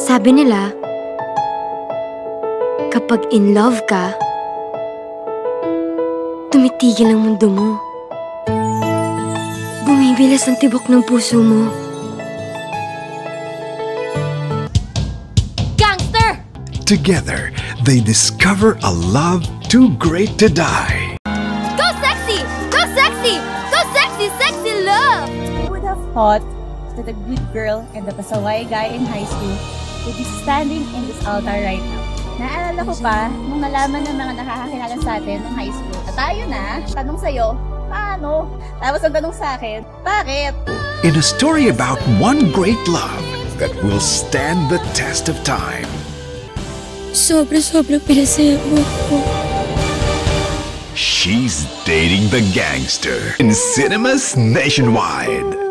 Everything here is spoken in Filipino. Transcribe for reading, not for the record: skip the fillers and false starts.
Sabi nila, kapag in love ka, tumitigil ang mundo mo. Bumibilas ang tibok ng puso mo. Gangster! Together, they discover a love too great to die. Go sexy! Go sexy! Go sexy, sexy love! Who would have thought that a good girl and a pasaway guy in high school would be standing in this altar right now? Naalala ko pa nung nalaman ng mga nakakakilala sa atin ng high school. At tayo na, tanong sa'yo, paano? Tapos ang tanong sa akin, bakit? In a story about one great love that will stand the test of time. Sobra-sobra pinasaya mo ako. She's Dating the Gangster in cinemas nationwide.